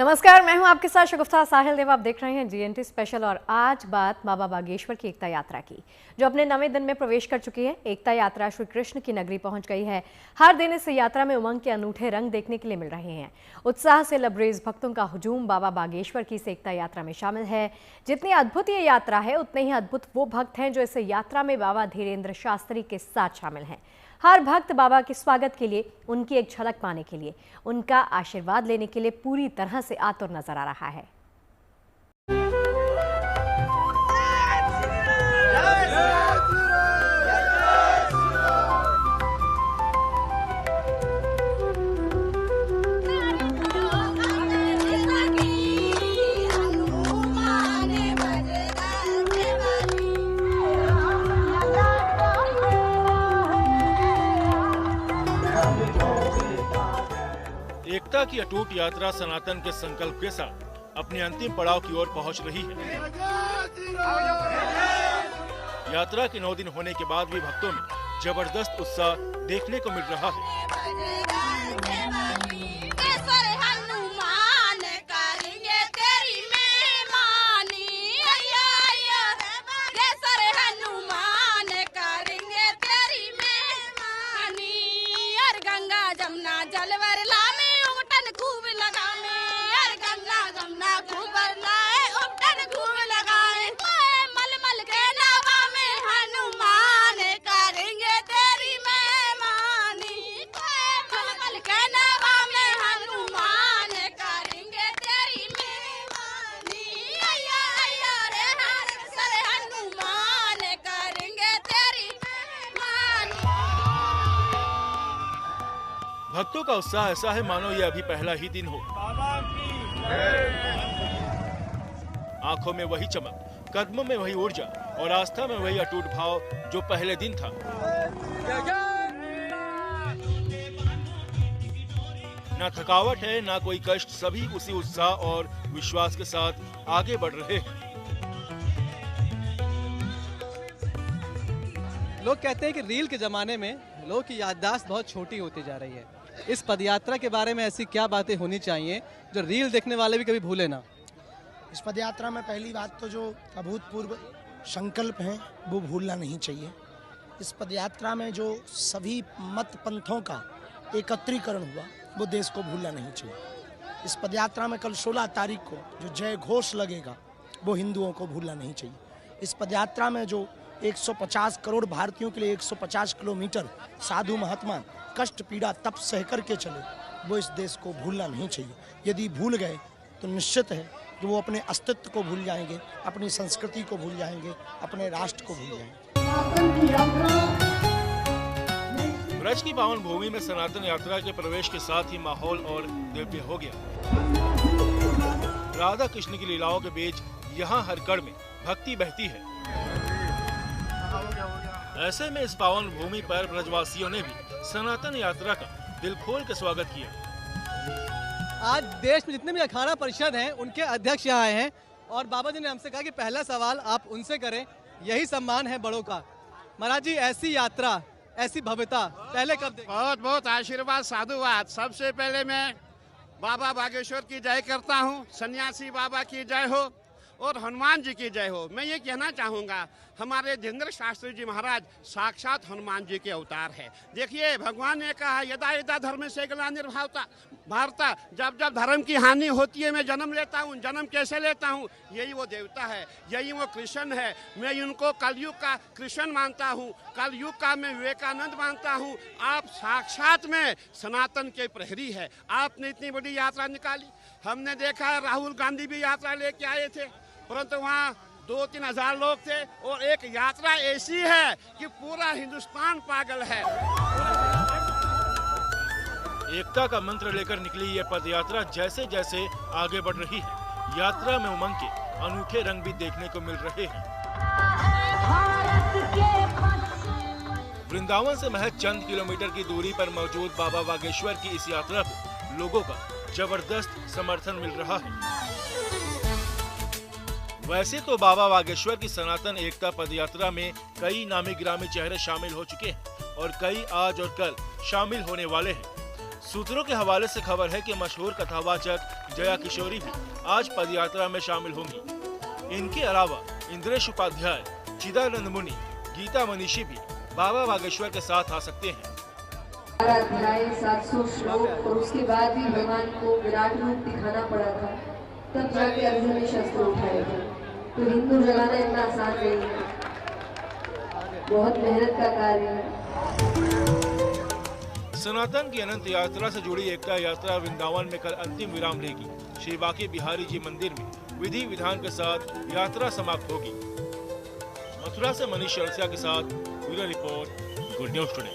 नमस्कार, मैं हूं आपके साथ शगुफ्ता साहिल देव। आप देख रहे हैं जीएनटी स्पेशल। और आज बात बाबा बागेश्वर की एकता यात्रा की, जो अपने 9वें दिन में प्रवेश कर चुकी है। एकता यात्रा श्री कृष्ण की नगरी पहुंच गई है। हर दिन इस यात्रा में उमंग के अनूठे रंग देखने के लिए मिल रहे हैं। उत्साह से लबरेज भक्तों का हुजूम बाबा बागेश्वर की इस एकता यात्रा में शामिल है। जितनी अद्भुत ये यात्रा है, उतने ही अद्भुत वो भक्त हैं जो इस यात्रा में बाबा धीरेन्द्र शास्त्री के साथ शामिल हैं। हर भक्त बाबा के स्वागत के लिए, उनकी एक झलक पाने के लिए, उनका आशीर्वाद लेने के लिए पूरी तरह से आतुर नजर आ रहा है। एकता की अटूट यात्रा सनातन के संकल्प के साथ अपने अंतिम पड़ाव की ओर पहुंच रही है। यात्रा के 9 दिन होने के बाद भी भक्तों में जबरदस्त उत्साह देखने को मिल रहा है। भक्तों का उत्साह ऐसा है मानो ये अभी पहला ही दिन हो। आंखों में वही चमक, कदमों में वही ऊर्जा और आस्था में वही अटूट भाव जो पहले दिन था। ना थकावट है, ना कोई कष्ट, सभी उसी उत्साह और विश्वास के साथ आगे बढ़ रहे हैं। लोग कहते हैं कि रील के जमाने में लोगों की याददाश्त बहुत छोटी होती जा रही है। इस पदयात्रा के बारे में ऐसी क्या बातें होनी चाहिए जो रील देखने वाले भी कभी भूले ना? इस पदयात्रा में पहली बात तो जो अभूतपूर्व संकल्प हैं वो भूलना नहीं चाहिए। इस पदयात्रा में जो सभी मत पंथों का एकत्रीकरण हुआ वो देश को भूलना नहीं चाहिए। इस पदयात्रा में कल 16 तारीख को जो जय घोष लगेगा वो हिंदुओं को भूलना नहीं चाहिए। इस पदयात्रा में जो 150 करोड़ भारतीयों के लिए 150 किलोमीटर साधु महात्मा कष्ट पीड़ा तप सह करके चले, वो इस देश को भूलना नहीं चाहिए। यदि भूल गए तो निश्चित है कि वो अपने अस्तित्व को भूल जाएंगे, अपनी संस्कृति को भूल जाएंगे, अपने राष्ट्र को भूल जाएंगे। ब्रज की पावन भूमि में सनातन यात्रा के प्रवेश के साथ ही माहौल और दिव्य हो गया। राधा कृष्ण की लीलाओं के बीच यहाँ हर कण में भक्ति बहती है। ऐसे में इस पावन भूमि पर ब्रजवासियों ने भी सनातन यात्रा का दिल खोल के स्वागत किया। आज देश में जितने भी अखाड़ा परिषद हैं उनके अध्यक्ष यहाँ आए हैं और बाबा जी ने हमसे कहा कि पहला सवाल आप उनसे करें, यही सम्मान है बड़ों का। महाराज जी, ऐसी यात्रा, ऐसी भव्यता पहले कब देखी? बहुत बहुत आशीर्वाद, साधुवाद। सबसे पहले मैं बाबा बागेश्वर की जय करता हूँ, सन्यासी बाबा की जय हो और हनुमान जी की जय हो। मैं ये कहना चाहूँगा, हमारे धीरेन्द्र शास्त्री जी महाराज साक्षात हनुमान जी के अवतार है। देखिए, भगवान ने कहा यदा यदा धर्म से ग्लानिर्भवता भारता, जब जब धर्म की हानि होती है मैं जन्म लेता हूँ। जन्म कैसे लेता हूँ? यही वो देवता है, यही वो कृष्ण है। मैं इनको कलयुग का कृष्ण मानता हूँ, कलयुग का मैं विवेकानंद मानता हूँ। आप साक्षात में सनातन के प्रहरी है। आपने इतनी बड़ी यात्रा निकाली। हमने देखा है राहुल गांधी भी यात्रा लेके आए थे, परंतु वहाँ 2-3 हजार लोग थे। और एक यात्रा ऐसी है कि पूरा हिंदुस्तान पागल है। एकता का मंत्र लेकर निकली ये पद यात्रा जैसे जैसे आगे बढ़ रही है, यात्रा में उमंग के अनूठे रंग भी देखने को मिल रहे हैं। वृंदावन से महज चंद किलोमीटर की दूरी पर मौजूद बाबा बागेश्वर की इस यात्रा को लोगों का जबरदस्त समर्थन मिल रहा है। वैसे तो बाबा बागेश्वर की सनातन एकता पदयात्रा में कई नामी गिरामी चेहरे शामिल हो चुके हैं और कई आज और कल शामिल होने वाले हैं। सूत्रों के हवाले से खबर है कि मशहूर कथावाचक जया किशोरी भी आज पदयात्रा में शामिल होंगी। इनके अलावा इंद्रेश उपाध्याय, चिदानंद मुनि, गीता मनीषी भी बाबा बागेश्वर के साथ आ सकते हैं। अध्याय 700 श्लोक और उसके बाद भी भगवान को विराट रूप दिखाना पड़ा था, तब जाके अर्जुन ने शस्त्र उठाए थे। तो हिंदू जलाना इतना आसान नहीं है, बहुत मेहनत का कार्य है। सनातन की अनंत यात्रा से जुड़ी एकता यात्रा वृंदावन में कल अंतिम विराम लेगी। श्री बांके बिहारी जी मंदिर में विधि विधान के साथ यात्रा समाप्त होगी। मथुरा से मनीष अड़सिया के साथ bureau report, good news today.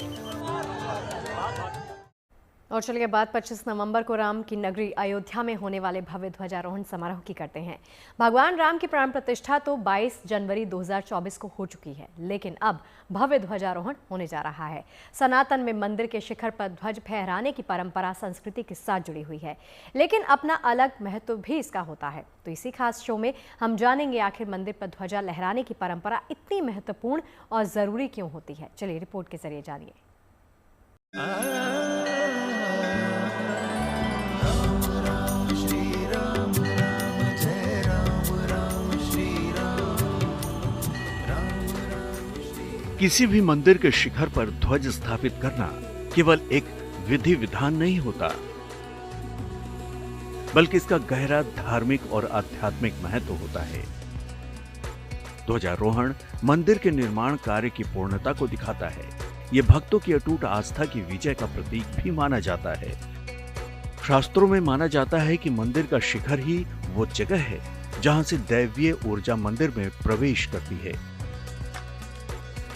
और चलिए बात 25 नवंबर को राम की नगरी अयोध्या में होने वाले भव्य ध्वजारोहण समारोह की करते हैं। भगवान राम की प्राण प्रतिष्ठा तो 22 जनवरी 2024 को हो चुकी है, लेकिन अब भव्य ध्वजारोहण होने जा रहा है। सनातन में मंदिर के शिखर पर ध्वज फहराने की परंपरा संस्कृति के साथ जुड़ी हुई है, लेकिन अपना अलग महत्व भी इसका होता है। तो इसी खास शो में हम जानेंगे आखिर मंदिर पर ध्वजा लहराने की परंपरा इतनी महत्वपूर्ण और जरूरी क्यों होती है। चलिए रिपोर्ट के जरिए जानिए। किसी भी मंदिर के शिखर पर ध्वज स्थापित करना केवल एक विधि विधान नहीं होता, बल्कि इसका गहरा धार्मिक और आध्यात्मिक महत्व होता है। ध्वजारोहण मंदिर के निर्माण कार्य की पूर्णता को दिखाता है। यह भक्तों की अटूट आस्था की विजय का प्रतीक भी माना जाता है। शास्त्रों में माना जाता है कि मंदिर का शिखर ही वो जगह है जहां से दैवीय ऊर्जा मंदिर में प्रवेश करती है।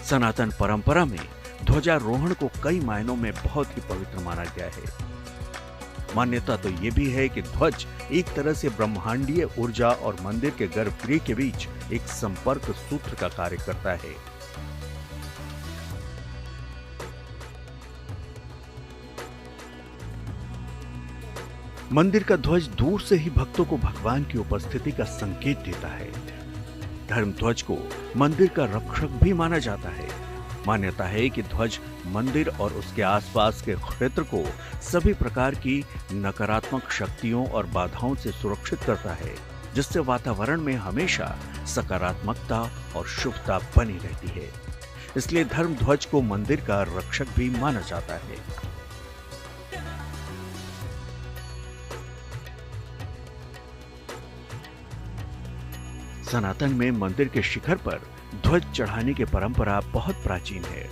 सनातन परंपरा में ध्वजारोहण को कई मायनों में बहुत ही पवित्र माना गया है। मान्यता तो यह भी है कि ध्वज एक तरह से ब्रह्मांडीय ऊर्जा और मंदिर के गर्भगृह के बीच एक संपर्क सूत्र का कार्य करता है। मंदिर का ध्वज दूर से ही भक्तों को भगवान की उपस्थिति का संकेत देता है। धर्म ध्वज को मंदिर का रक्षक भी माना जाता है। मान्यता है कि ध्वज मंदिर और उसके आसपास के क्षेत्र को सभी प्रकार की नकारात्मक शक्तियों और बाधाओं से सुरक्षित करता है, जिससे वातावरण में हमेशा सकारात्मकता और शुभता बनी रहती है। इसलिए धर्म ध्वज को मंदिर का रक्षक भी माना जाता है। सनातन में मंदिर के शिखर पर ध्वज चढ़ाने की परंपरा बहुत प्राचीन है।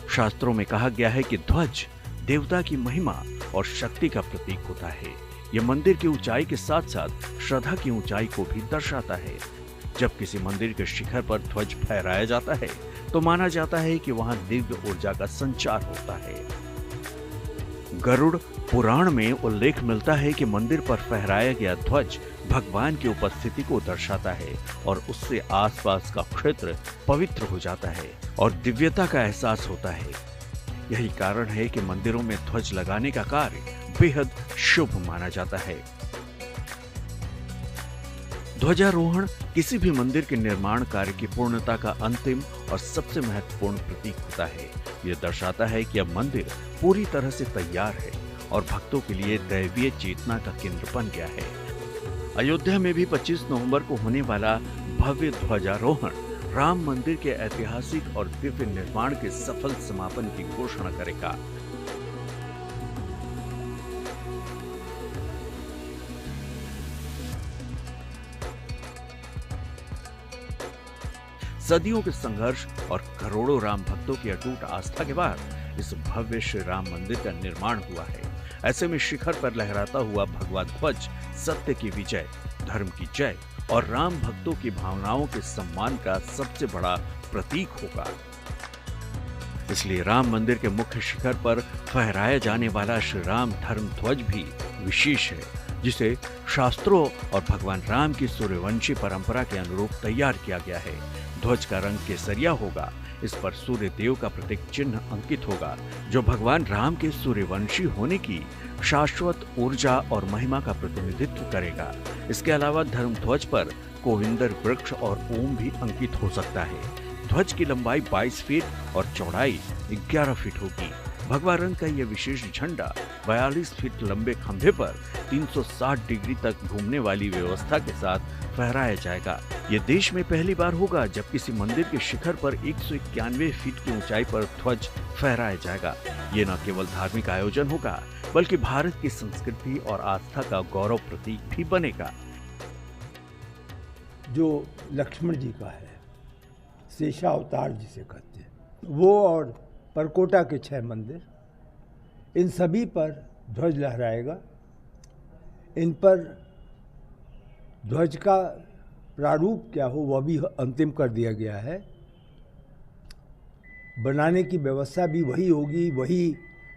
शास्त्रों में कहा गया है कि ध्वज देवता की महिमा और शक्ति का प्रतीक होता है। यह मंदिर की ऊंचाई के साथ साथ श्रद्धा की ऊंचाई को भी दर्शाता है। जब किसी मंदिर के शिखर पर ध्वज फहराया जाता है तो माना जाता है कि वहां दिव्य ऊर्जा का संचार होता है। गरुड़ पुराण में उल्लेख मिलता है कि मंदिर पर फहराया गया ध्वज भगवान की उपस्थिति को दर्शाता है और उससे आसपास का क्षेत्र पवित्र हो जाता है और दिव्यता का एहसास होता है। यही कारण है कि मंदिरों में ध्वज लगाने का कार्य बेहद शुभ माना जाता है। ध्वजारोहण किसी भी मंदिर के निर्माण कार्य की पूर्णता का अंतिम और सबसे महत्वपूर्ण प्रतीक होता है। यह दर्शाता है कि अब मंदिर पूरी तरह से तैयार है और भक्तों के लिए दैवीय चेतना का केंद्र बन गया है। अयोध्या में भी 25 नवंबर को होने वाला भव्य ध्वजारोहण राम मंदिर के ऐतिहासिक और दिव्य निर्माण के सफल समापन की घोषणा करेगा। सदियों के संघर्ष और करोड़ों राम भक्तों की अटूट आस्था के बाद इस भव्य श्री राम मंदिर का निर्माण हुआ है। ऐसे में शिखर पर लहराता हुआ भगवा ध्वज सत्य की विजय, धर्म की जय और राम भक्तों की भावनाओं के सम्मान का सबसे बड़ा प्रतीक होगा। इसलिए राम मंदिर के मुख्य शिखर पर फहराया जाने वाला श्री राम धर्म ध्वज भी विशेष है, जिसे शास्त्रों और भगवान राम की सूर्यवंशी परंपरा के अनुरूप तैयार किया गया है। ध्वज का रंग केसरिया होगा। इस पर सूर्य देव का प्रतीक चिन्ह अंकित होगा, जो भगवान राम के सूर्यवंशी होने की शाश्वत ऊर्जा और महिमा का प्रतिनिधित्व करेगा। इसके अलावा धर्म ध्वज पर कोविंदर वृक्ष और ओम भी अंकित हो सकता है। ध्वज की लंबाई 22 फीट और चौड़ाई 11 फीट होगी। भगवा रंग का यह विशेष झंडा 42 फीट लंबे खंभे पर 360 डिग्री तक घूमने वाली व्यवस्था के साथ फहराया जाएगा। ये देश में पहली बार होगा जब किसी मंदिर के शिखर पर 191 फीट की ऊंचाई पर ध्वज फहराया जाएगा। ये न केवल धार्मिक आयोजन होगा बल्कि भारत की संस्कृति और आस्था का गौरव प्रतीक भी बनेगा। जो लक्ष्मण जी का है, शेषावतार जिसे कहते हैं, वो और परकोटा के 6 मंदिर, इन सभी पर ध्वज लहराएगा। इन पर ध्वज का प्रारूप क्या हो वह भी अंतिम कर दिया गया है। बनाने की व्यवस्था भी वही होगी, वही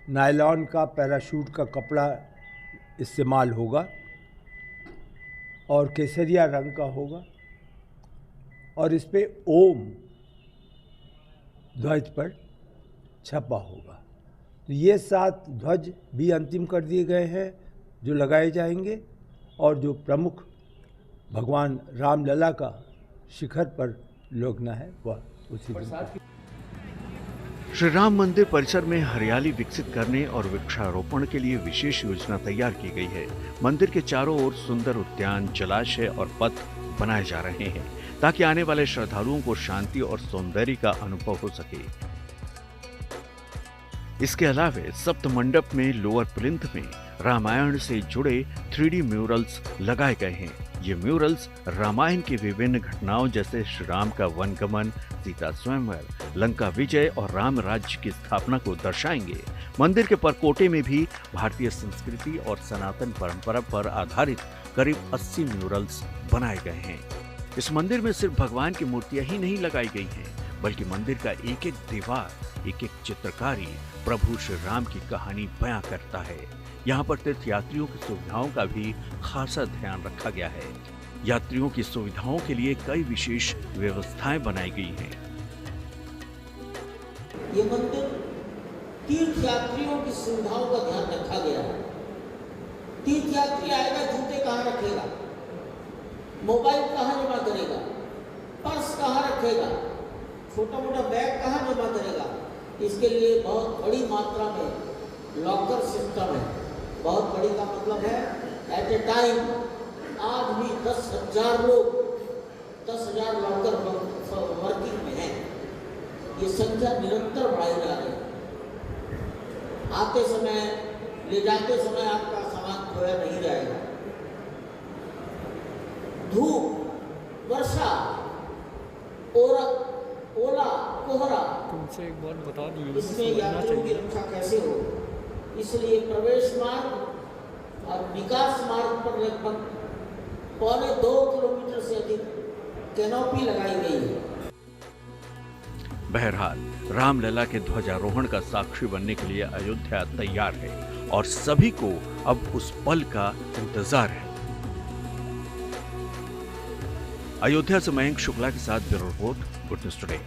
नायलॉन का पैराशूट का कपड़ा इस्तेमाल होगा और केसरिया रंग का होगा और इस पे ओम ध्वज पर छपा होगा। तो ये 7 ध्वज भी अंतिम कर दिए गए हैं जो लगाए जाएंगे और जो प्रमुख भगवान रामलला का शिखर पर लगना है वह उसी दिन। श्री राम मंदिर परिसर में हरियाली विकसित करने और वृक्षारोपण के लिए विशेष योजना तैयार की गई है। मंदिर के चारों ओर सुंदर उद्यान, जलाशय और पथ बनाए जा रहे हैं ताकि आने वाले श्रद्धालुओं को शांति और सौंदर्य का अनुभव हो सके। इसके अलावा सप्त मंडप में लोअर प्लिंथ में रामायण से जुड़े 3D म्यूरल्स लगाए गए हैं। ये म्यूरल्स रामायण की विभिन्न घटनाओं जैसे श्री राम का वनगमन, सीता स्वयंवर, लंका विजय और राम राज्य की स्थापना को दर्शाएंगे। मंदिर के परकोटे में भी भारतीय संस्कृति और सनातन परंपरा पर आधारित करीब 80 म्यूरल्स बनाए गए हैं। इस मंदिर में सिर्फ भगवान की मूर्तियां ही नहीं लगाई गई हैं, बल्कि मंदिर का एक एक दीवार, एक एक चित्रकारी प्रभु श्री राम की कहानी बयां करता है। यहाँ पर तीर्थयात्रियों की सुविधाओं का भी खासा ध्यान रखा गया है। यात्रियों की सुविधाओं के लिए कई विशेष व्यवस्थाएं बनाई गई हैं। ये मंदिर तीर्थयात्रियों की सुविधाओं का ध्यान रखा गया है। तीर्थयात्री आएगा, जूते कहाँ रखेगा, मोबाइल कहाँ जमा करेगा, पर्स कहाँ रखेगा, छोटा मोटा बैग कहाँ जमा करेगा, इसके लिए बहुत बड़ी मात्रा में लॉकर सिस्टम है। बहुत बड़ी का मतलब है एट ए टाइम आज भी 10,000 लोग 10,000 लॉकर वर्किंग में हैं। ये संख्या निरंतर बढ़ाई जा रही है। आते समय, ले जाते समय आपका सामान खोया नहीं जाएगा। धूप, वर्षा, ओला, कोहरा, तुमसे एक बात बता दी, इसमें यात्रियों की रक्षा कैसे हो, इसलिए प्रवेश मार्ग और विकास मार्ग पर लगभग 2.25 किलोमीटर से अधिक कैनोपी लगाई गई है। बहरहाल रामलला के ध्वजारोहण का साक्षी बनने के लिए अयोध्या तैयार है और सभी को अब उस पल का इंतजार है। अयोध्या से मयंक शुक्ला के साथ bureau report, good news today.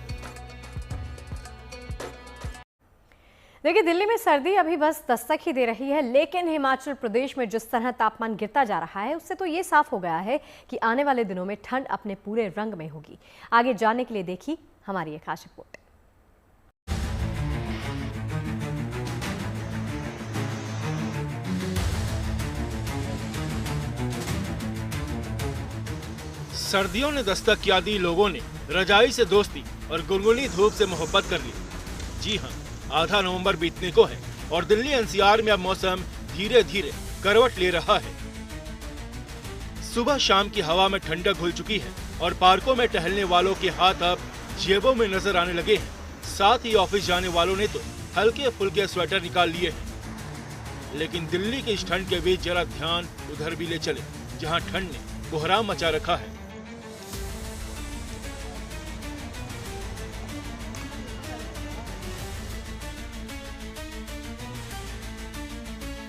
देखिए, दिल्ली में सर्दी अभी बस दस्तक ही दे रही है, लेकिन हिमाचल प्रदेश में जिस तरह तापमान गिरता जा रहा है उससे तो ये साफ हो गया है कि आने वाले दिनों में ठंड अपने पूरे रंग में होगी। आगे जानने के लिए देखिए हमारी एक खास रिपोर्ट। सर्दियों ने दस्तक क्या दी, लोगों ने रजाई से दोस्ती और गुनगुनी धूप से मोहब्बत कर ली। जी हाँ, आधा नवंबर बीतने को है और दिल्ली एनसीआर में अब मौसम धीरे धीरे करवट ले रहा है। सुबह शाम की हवा में ठंडक घुल चुकी है और पार्कों में टहलने वालों के हाथ अब जेबों में नजर आने लगे हैं। साथ ही ऑफिस जाने वालों ने तो हल्के फुल्के स्वेटर निकाल लिए हैं। लेकिन दिल्ली की इस ठंड के बीच जरा ध्यान उधर भी ले चले, जहां ठंड ने कोहराम मचा रखा है।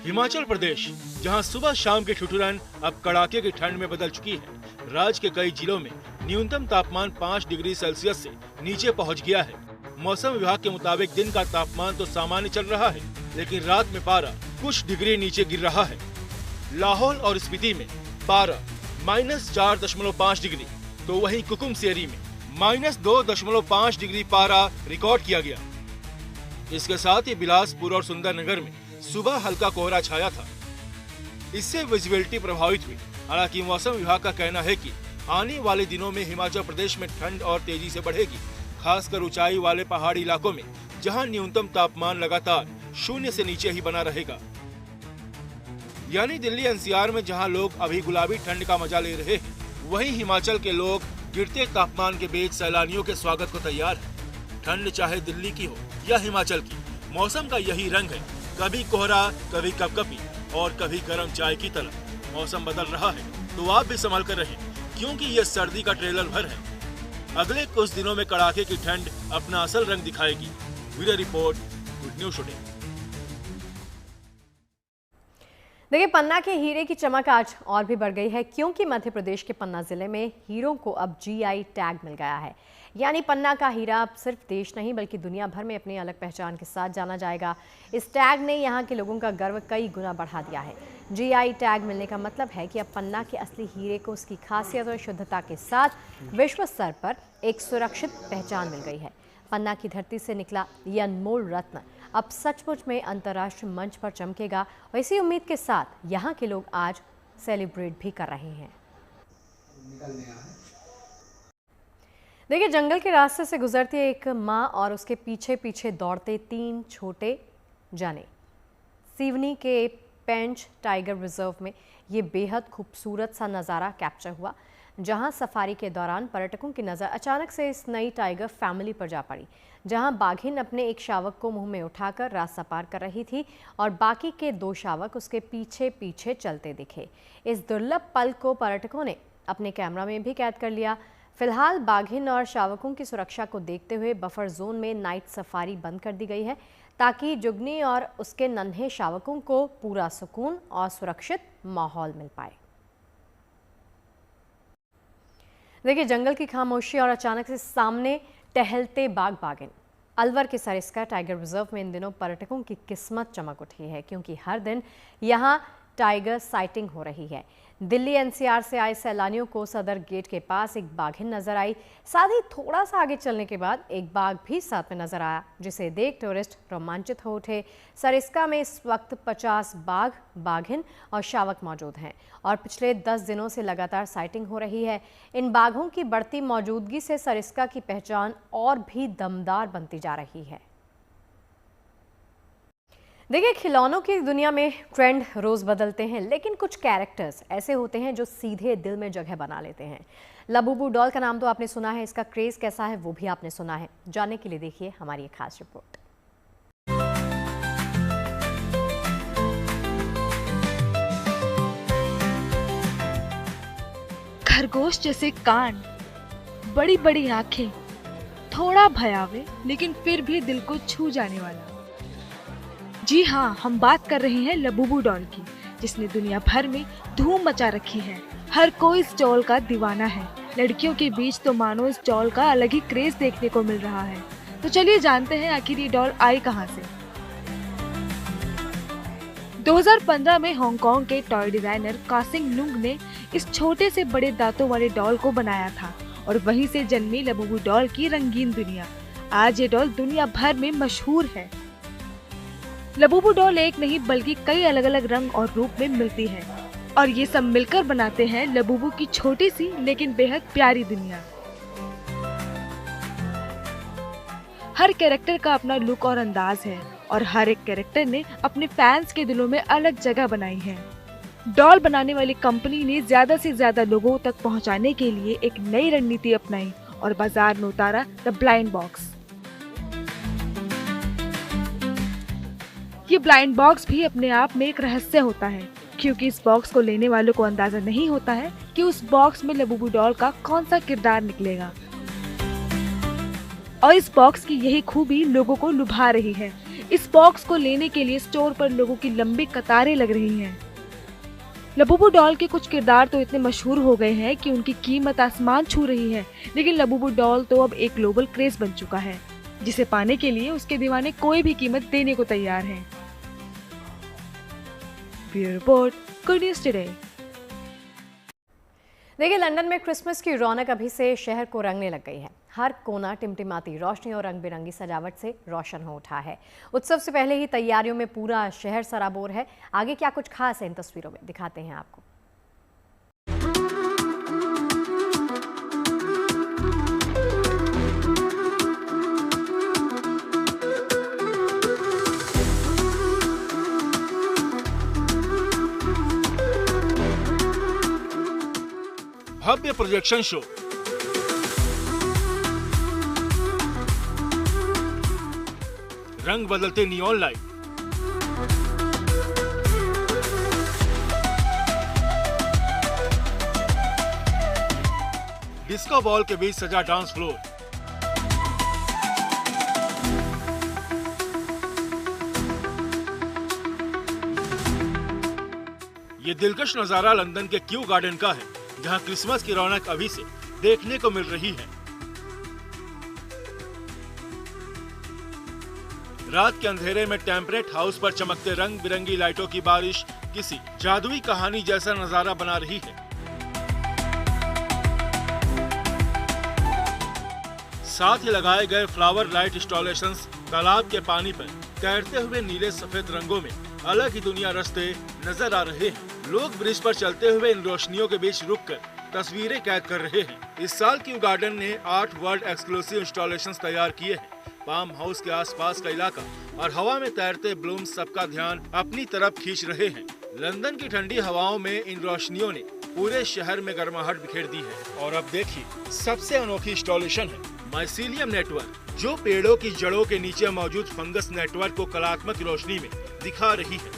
हिमाचल प्रदेश, जहां सुबह शाम की ठिठुरन अब कड़ाके की ठंड में बदल चुकी है। राज्य के कई जिलों में न्यूनतम तापमान 5 डिग्री सेल्सियस से नीचे पहुंच गया है। मौसम विभाग के मुताबिक दिन का तापमान तो सामान्य चल रहा है, लेकिन रात में पारा कुछ डिग्री नीचे गिर रहा है। लाहौल और स्पीति में पारा -4.5 डिग्री, तो वहीं कुकुमसेरी में -2.5 डिग्री पारा रिकॉर्ड किया गया। इसके साथ ही बिलासपुर और सुंदरनगर में सुबह हल्का कोहरा छाया था, इससे विजिबिलिटी प्रभावित हुई। हालांकि मौसम विभाग का कहना है कि आने वाले दिनों में हिमाचल प्रदेश में ठंड और तेजी से बढ़ेगी, खासकर ऊंचाई वाले पहाड़ी इलाकों में, जहां न्यूनतम तापमान लगातार 0 से नीचे ही बना रहेगा। यानी दिल्ली एनसीआर में जहां लोग अभी गुलाबी ठंड का मजा ले रहे हैं, वहीं हिमाचल के लोग गिरते तापमान के बीच सैलानियों के स्वागत को तैयार है। ठंड चाहे दिल्ली की हो या हिमाचल की, मौसम का यही रंग है, कभी कोहरा, कभी कपकपी और कभी गर्म चाय की तरह। मौसम बदल रहा है तो आप भी संभल कर रहें, क्योंकि ये सर्दी का ट्रेलर भर है। अगले कुछ दिनों में कड़ाके की ठंड अपना असल रंग दिखाएगी। Bureau report, good news today. देखिए, पन्ना के हीरे की चमक आज और भी बढ़ गई है, क्योंकि मध्य प्रदेश के पन्ना जिले में हीरों को अब जीआई टैग मिल गया है। यानी पन्ना का हीरा अब सिर्फ देश नहीं बल्कि दुनिया भर में अपनी अलग पहचान के साथ जाना जाएगा। इस टैग ने यहाँ के लोगों का गर्व कई गुना बढ़ा दिया है। जीआई टैग मिलने का मतलब है कि अब पन्ना के असली हीरे को उसकी खासियत और शुद्धता के साथ विश्व स्तर पर एक सुरक्षित पहचान मिल गई है। पन्ना की धरती से निकला ये अनमोल रत्न अब सचमुच में अंतर्राष्ट्रीय मंच पर चमकेगा, और इसी उम्मीद के साथ यहाँ के लोग आज सेलिब्रेट भी कर रहे हैं। देखिए, जंगल के रास्ते से गुजरती एक माँ और उसके पीछे पीछे दौड़ते 3 छोटे जाने। सिवनी के पेंच टाइगर रिजर्व में ये बेहद खूबसूरत सा नज़ारा कैप्चर हुआ, जहां सफारी के दौरान पर्यटकों की नज़र अचानक से इस नई टाइगर फैमिली पर जा पड़ी, जहां बाघिन अपने एक शावक को मुंह में उठाकर रास्ता पार कर रही थी और बाकी के 2 शावक उसके पीछे पीछे चलते दिखे। इस दुर्लभ पल को पर्यटकों ने अपने कैमरा में भी कैद कर लिया। फिलहाल बाघिन और शावकों की सुरक्षा को देखते हुए बफर जोन में नाइट सफारी बंद कर दी गई है, ताकि जुगनी और उसके नन्हे शावकों को पूरा सुकून और सुरक्षित माहौल मिल पाए। देखिए, जंगल की खामोशी और अचानक से सामने टहलते बाघिन। अलवर के सरिस्का टाइगर रिजर्व में इन दिनों पर्यटकों की किस्मत चमक उठी है, क्योंकि हर दिन यहाँ टाइगर साइटिंग हो रही है। दिल्ली एनसीआर से आए सैलानियों को सदर गेट के पास एक बाघिन नजर आई। साथ ही थोड़ा सा आगे चलने के बाद एक बाघ भी साथ में नजर आया, जिसे देख टूरिस्ट रोमांचित हो उठे। सरिस्का में इस वक्त 50 बाघ, बाघिन और शावक मौजूद हैं और पिछले 10 दिनों से लगातार साइटिंग हो रही है। इन बाघों की बढ़ती मौजूदगी से सरिस्का की पहचान और भी दमदार बनती जा रही है। देखिए, खिलौनों की दुनिया में ट्रेंड रोज बदलते हैं, लेकिन कुछ कैरेक्टर्स ऐसे होते हैं जो सीधे दिल में जगह बना लेते हैं। लबूबू डॉल का नाम तो आपने सुना है, इसका क्रेज कैसा है वो भी आपने सुना है। जानने के लिए देखिए हमारी एक खास रिपोर्ट। खरगोश जैसे कान, बड़ी बड़ी आंखें, थोड़ा भयावे लेकिन फिर भी दिल को छू जाने वाला। जी हाँ, हम बात कर रहे हैं लबूबू डॉल की, जिसने दुनिया भर में धूम मचा रखी है। हर कोई इस डॉल का दीवाना है। लड़कियों के बीच तो मानो इस डॉल का अलग ही क्रेज देखने को मिल रहा है। तो चलिए जानते हैं आखिर ये डॉल आई कहाँ से। 2015 में हांगकांग के टॉय डिजाइनर कासिंग लुंग ने इस छोटे से बड़े दांतों वाले डॉल को बनाया था और वहीं से जन्मी लबूबू डॉल की रंगीन दुनिया। आज ये डॉल दुनिया भर में मशहूर है। लबूबू डॉल एक नहीं बल्कि कई अलग अलग रंग और रूप में मिलती है और ये सब मिलकर बनाते हैं लबूबू की छोटी सी लेकिन बेहद प्यारी दुनिया। हर कैरेक्टर का अपना लुक और अंदाज है और हर एक कैरेक्टर ने अपने फैंस के दिलों में अलग जगह बनाई है। डॉल बनाने वाली कंपनी ने ज्यादा से ज्यादा लोगों तक पहुंचाने के लिए एक नई रणनीति अपनाई और बाजार में उतारा द ब्लाइंड बॉक्स। ये ब्लाइंड बॉक्स भी अपने आप में एक रहस्य होता है, क्योंकि इस बॉक्स को लेने वालों को अंदाजा नहीं होता है कि उस बॉक्स में लबूबू डॉल का कौन सा किरदार निकलेगा। और इस बॉक्स की यही खूबी लोगों को लुभा रही है। इस बॉक्स को लेने के लिए स्टोर पर लोगों की लंबी कतारें लग रही हैं। लबूबू डॉल के कुछ किरदार तो इतने मशहूर हो गए हैं कि उनकी कीमत आसमान छू रही है, लेकिन लबूबू डॉल तो अब एक ग्लोबल क्रेज बन चुका है, जिसे पाने के लिए उसके दीवाने कोई भी कीमत देने को तैयार हैं। Bureau report, good news today. देखिए, लंदन में क्रिसमस की रौनक अभी से शहर को रंगने लग गई है। हर कोना टिमटिमाती रोशनी और रंग बिरंगी सजावट से रोशन हो उठा है। उत्सव से पहले ही तैयारियों में पूरा शहर सराबोर है। आगे क्या कुछ खास है इन तस्वीरों में दिखाते हैं आपको। भव्य प्रोजेक्शन शो, रंग बदलते नियॉन लाइट, डिस्को बॉल के बीच सजा डांस फ्लोर, ये दिलकश नजारा लंदन के क्यू गार्डन का है, जहां क्रिसमस की रौनक अभी से देखने को मिल रही है। रात के अंधेरे में टेम्परेट हाउस पर चमकते रंग बिरंगी लाइटों की बारिश किसी जादुई कहानी जैसा नजारा बना रही है। साथ ही लगाए गए फ्लावर लाइट इंस्टॉलेशंस तालाब के पानी पर तैरते हुए नीले सफेद रंगों में अलग ही दुनिया रचते नजर आ रहे हैं। लोग ब्रिज पर चलते हुए इन रोशनियों के बीच रुककर तस्वीरें कैद कर रहे हैं। इस साल क्यू गार्डन ने 8 वर्ल्ड एक्सक्लूसिव इंस्टॉलेशंस तैयार किए हैं। पाम हाउस के आसपास का इलाका और हवा में तैरते ब्लूम्स सबका ध्यान अपनी तरफ खींच रहे हैं। लंदन की ठंडी हवाओं में इन रोशनियों ने पूरे शहर में गर्माहट बिखेर दी है। और अब देखिए सबसे अनोखी इंस्टॉलेशन है माइसीलियम नेटवर्क, जो पेड़ों की जड़ों के नीचे मौजूद फंगस नेटवर्क को कलात्मक रोशनी में दिखा रही है।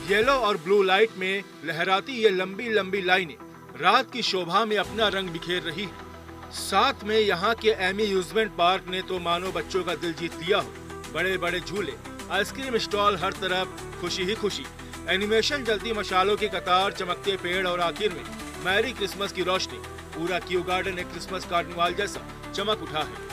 येलो और ब्लू लाइट में लहराती ये लंबी लंबी लाइनें रात की शोभा में अपना रंग बिखेर रही है। साथ में यहाँ के एम्यूजमेंट पार्क ने तो मानो बच्चों का दिल जीत लिया हो। बड़े बड़े झूले, आइसक्रीम स्टॉल, हर तरफ खुशी ही खुशी, एनिमेशन, जलती मशालों की कतार, चमकते पेड़ और आखिर में मैरी क्रिसमस की रोशनी। पूरा क्यू गार्डन एक क्रिसमस कार्निवाल जैसा चमक उठा है।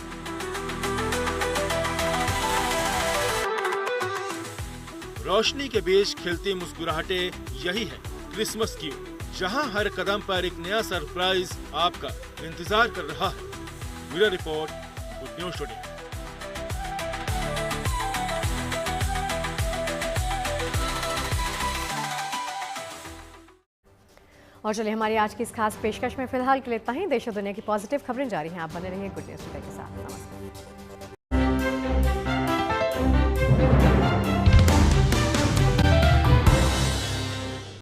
रोशनी के बीच खिलती मुस्कुराहटें, यही है क्रिसमस क्यू, जहां हर कदम पर एक नया सरप्राइज आपका इंतजार कर रहा है। Bureau report, good news today. और चलिए हमारी आज की इस खास पेशकश में फिलहाल के लिए इतना ही। देश और दुनिया की पॉजिटिव खबरें जारी हैं। आप बने रहिए गुड न्यूज टुडे के साथ। नमस्कार।